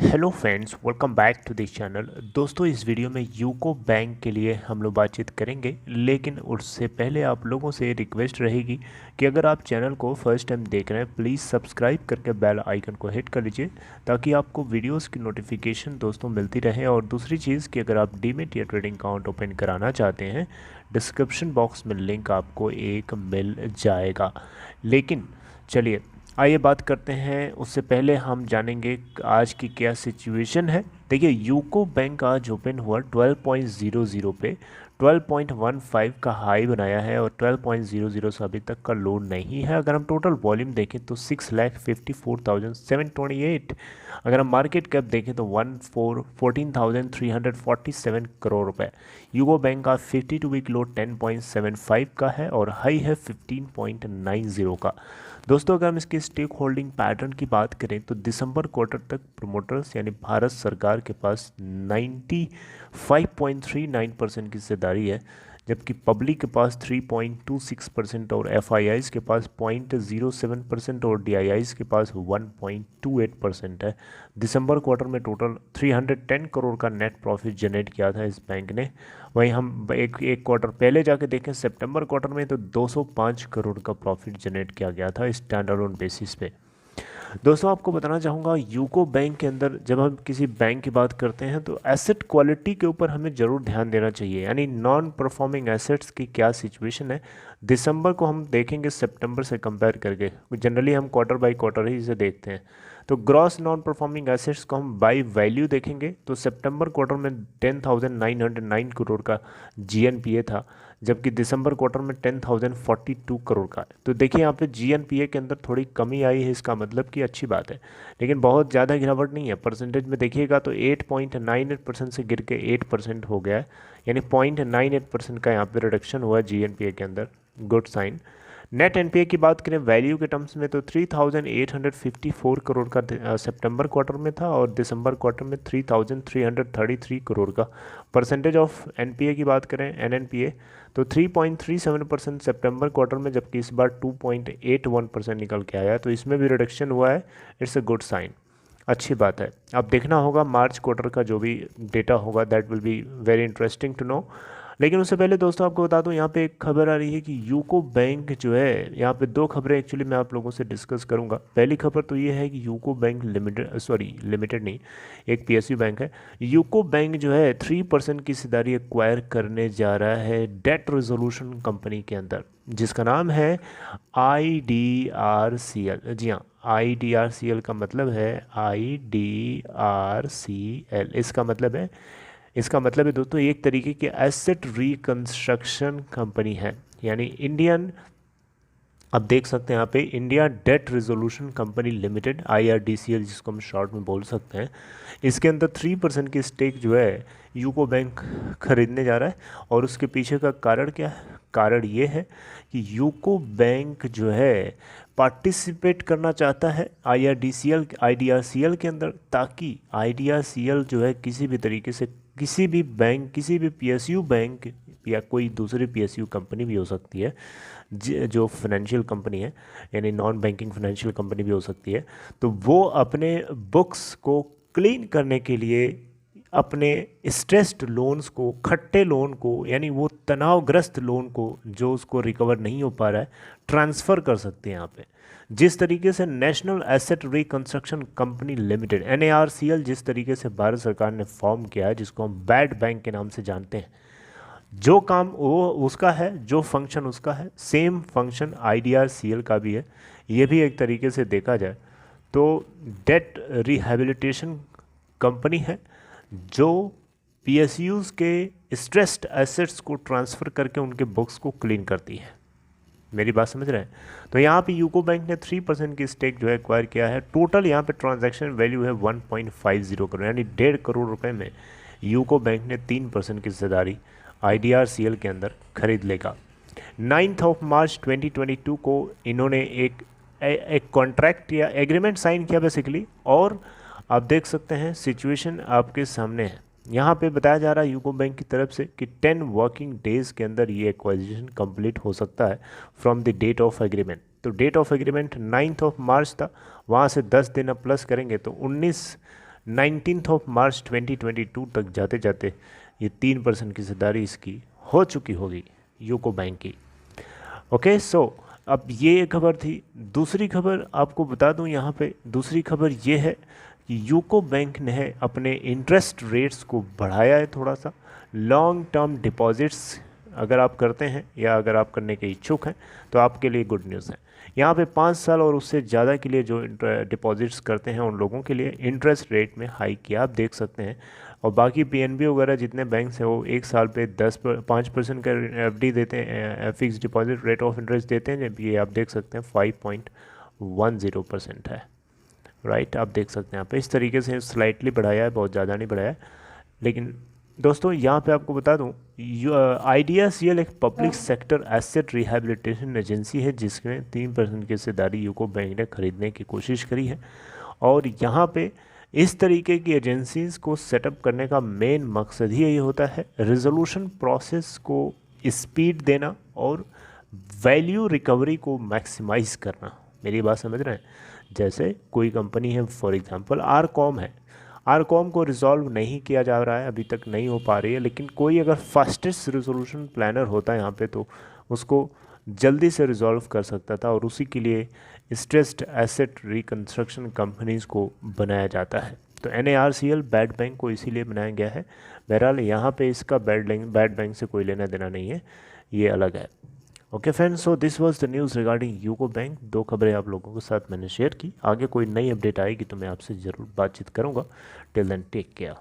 Hello friends, welcome back to this channel. दोस्तों, इस video में यूको बैंक के लिए हम लोग बातचीत करेंगे, लेकिन उससे पहले आप लोगों से रिक्वेस्ट रहेगी कि अगर आप चैनल को फर्स्ट टाइम देख रहे हैं, प्लीज़ सब्सक्राइब करके बेल आइकन को हिट कर लीजिए ताकि आपको वीडियोस की नोटिफिकेशन दोस्तों मिलती रहे। और दूसरी चीज़ कि अगर आप डीमैट या ट्रेडिंग अकाउंट ओपन कराना चाहते हैं, डिस्क्रिप्शन बॉक्स में लिंक आपको एक मिल जाएगा। लेकिन चलिए आइए बात करते हैं। उससे पहले हम जानेंगे आज की क्या सिचुएशन है। देखिए, यूको बैंक आज ओपन हुआ 12.00 पे 12.15 का हाई बनाया है और 12.00 से अभी तक का लो नहीं है। अगर हम टोटल वॉल्यूम देखें तो 6,54,728। अगर हम मार्केट कैप देखें तो 14,347 करोड़ रुपए। यूको बैंक का 52 वीक लो 10.75 का है और हाई है 15.90 का। दोस्तों, अगर हम इसके स्टेक होल्डिंग पैटर्न की बात करें तो दिसंबर क्वार्टर तक प्रोमोटर्स यानी भारत सरकार के पास 95.39% की हिस्सेदारी है, जबकि पब्लिक के पास 3.26% और एफआईआईज के पास 0.07% और डीआईआईज के पास 1.28% है। दिसंबर क्वार्टर में टोटल 310 करोड़ का नेट प्रॉफिट जनरेट किया था इस बैंक ने। वहीं हम एक क्वार्टर पहले जाके देखें सितंबर क्वार्टर में तो 205 करोड़ का प्रॉफिट जनरेट किया गया था स्टैंड अलोन बेसिस पे। दोस्तों, आपको बताना चाहूँगा यूको बैंक के अंदर जब हम किसी बैंक की बात करते हैं तो एसेट क्वालिटी के ऊपर हमें ज़रूर ध्यान देना चाहिए, यानी नॉन परफॉर्मिंग एसेट्स की क्या सिचुएशन है। दिसंबर को हम देखेंगे सितंबर से कंपेयर करके, जनरली हम क्वार्टर बाय क्वार्टर ही इसे देखते हैं। तो ग्रॉस नॉन परफॉर्मिंग एसेट्स को हम बाय वैल्यू देखेंगे तो सितंबर क्वार्टर में 10,909 करोड़ का जीएनपीए था, जबकि दिसंबर क्वार्टर में 10,042 करोड़ का है। तो देखिए यहाँ पे जीएनपीए के अंदर थोड़ी कमी आई है, इसका मतलब कि अच्छी बात है, लेकिन बहुत ज़्यादा गिरावट नहीं है। परसेंटेज में देखिएगा तो 8.98% से गिर के 8% हो गया है, यानी 0.98% का यहाँ पे रिडक्शन हुआ है जीएनपीए के अंदर। Good sign. नेट एनपीए की बात करें वैल्यू के टर्म्स में तो 3,854 करोड़ का सितंबर क्वार्टर में था और दिसंबर क्वार्टर में 3,333 करोड़ का। परसेंटेज ऑफ एनपीए की बात करें एनएनपीए तो 3.37% सितंबर क्वार्टर में, जबकि इस बार 2.81% निकल के आया, तो इसमें भी रिडक्शन हुआ है। इट्स अ गुड साइन, अच्छी बात है। अब देखना होगा मार्च क्वार्टर का जो भी डेटा होगा, that will be very interesting to know. लेकिन उससे पहले दोस्तों आपको बता दूं, यहाँ पे एक खबर आ रही है कि यूको बैंक जो है, यहाँ पे दो खबरें एक्चुअली मैं आप लोगों से डिस्कस करूंगा। पहली खबर तो ये है कि यूको बैंक लिमिटेड नहीं, एक पीएसयू बैंक है। यूको बैंक जो है 3% की हिस्सेदारी एक्वायर करने जा रहा है डेट रेजोल्यूशन कंपनी के अंदर, जिसका नाम है IDRCL। जी हाँ, IDRCL का मतलब है IDRCL, इसका मतलब है दोस्तों एक तरीके की एसेट रिकंस्ट्रक्शन कंपनी है, यानी इंडियन, अब देख सकते हैं यहाँ पे India debt resolution company limited IRDCL, जिसको हम शॉर्ट में बोल सकते हैं। इसके अंदर 3% की स्टेक जो है यूको बैंक खरीदने जा रहा है। और उसके पीछे का कारण क्या है? कारण ये है कि यूको बैंक जो है पार्टिसिपेट करना चाहता है IRCL के अंदर, ताकि IRCL जो है किसी भी तरीके से किसी भी बैंक, किसी भी PSU बैंक या कोई दूसरी PSU कंपनी भी हो सकती है, जो फाइनेंशियल कंपनी है, यानी नॉन बैंकिंग फाइनेंशियल कंपनी भी हो सकती है, तो वो अपने बुक्स को क्लीन करने के लिए अपने स्ट्रेस्ड लोन्स को, खट्टे लोन को, यानी वो तनावग्रस्त लोन को जो उसको रिकवर नहीं हो पा रहा है, ट्रांसफ़र कर सकते हैं यहाँ पे। जिस तरीके से national asset reconstruction company limited NARCL जिस तरीके से भारत सरकार ने फॉर्म किया है, जिसको हम बैड बैंक के नाम से जानते हैं, जो काम वो उसका है, जो फंक्शन उसका है, सेम फंक्शन IDRCL का भी है। ये भी एक तरीके से देखा जाए तो डेट रिहेबिलिटेशन कंपनी है, जो PSUs के स्ट्रेस्ड एसेट्स को ट्रांसफ़र करके उनके बुक्स को क्लीन करती है। मेरी बात समझ रहे हैं? तो यहाँ पे यूको बैंक ने 3% की स्टेक जो है एक्वायर किया है। टोटल यहाँ पे ट्रांजैक्शन वैल्यू है 1.50 करोड़, यानी 1.5 करोड़ रुपए में यूको बैंक ने 3% की हिस्सेदारी IDRCL के अंदर खरीद लेगा। 9 मार्च 2022 को इन्होंने एक कॉन्ट्रैक्ट या एग्रीमेंट साइन किया बेसिकली। और आप देख सकते हैं सिचुएशन आपके सामने है। यहाँ पे बताया जा रहा है यूको बैंक की तरफ से कि 10 वर्किंग डेज़ के अंदर ये एक्वाजिशन कंप्लीट हो सकता है from the date of agreement. तो डेट ऑफ एग्रीमेंट 9 मार्च था, वहाँ से 10 दिन अब प्लस करेंगे तो 19 19 मार्च 2022 तक जाते जाते ये 3% की हिस्सेदारी इसकी हो चुकी होगी यूको बैंक की। ओके, सो अब ये एक खबर थी। दूसरी खबर आपको बता दूं, यहाँ पे दूसरी खबर ये है कि यूको बैंक ने अपने इंटरेस्ट रेट्स को बढ़ाया है थोड़ा सा। लॉन्ग टर्म डिपॉजिट्स अगर आप करते हैं या अगर आप करने के इच्छुक हैं तो आपके लिए गुड न्यूज़ है। यहाँ पे 5 साल और उससे ज़्यादा के लिए जो डिपॉजिट्स करते हैं उन लोगों के लिए इंटरेस्ट रेट में हाइक किया, आप देख सकते हैं। और बाकी पीएनबी वगैरह जितने बैंक्स हैं वो 1 साल पे 5% का एफडी देते हैं, fix deposit rate of interest देते हैं। जब ये आप देख सकते हैं 5.10% है, राइट। आप देख सकते हैं यहाँ पे इस तरीके से स्लाइटली बढ़ाया है, बहुत ज़्यादा नहीं बढ़ाया है। लेकिन दोस्तों यहाँ पे आपको बता दूँ, आईडीएसएल एक public sector asset rehabilitation agency है जिसमें 3% की हिस्सेदारी यूको बैंक ने खरीदने की कोशिश करी है। और यहाँ पे इस तरीके की एजेंसीज को सेटअप करने का मेन मकसद ही यही होता है, रिजोल्यूशन प्रोसेस को स्पीड देना और वैल्यू रिकवरी को मैक्सिमाइज करना। मेरी बात समझ रहे हैं? जैसे कोई कंपनी है, फॉर एग्जांपल आरकॉम है, आरकॉम को रिजॉल्व नहीं किया जा रहा है, अभी तक नहीं हो पा रही है, लेकिन कोई अगर फास्टेस्ट रिजोल्यूशन प्लानर होता है यहाँ पे तो उसको जल्दी से रिजॉल्व कर सकता था, और उसी के लिए स्ट्रेस्ड एसेट रिकंस्ट्रक्शन कंपनीज को बनाया जाता है। तो NARCL बैड बैंक को इसीलिए बनाया गया है। बहरहाल यहाँ पे इसका बैड बैंक से कोई लेना देना नहीं है, ये अलग है। Okay friends, so this was the news regarding UCO bank. 2 खबरें आप लोगों के साथ मैंने शेयर की। आगे कोई नई अपडेट आएगी तो मैं आपसे ज़रूर बातचीत करूँगा। Till then take care.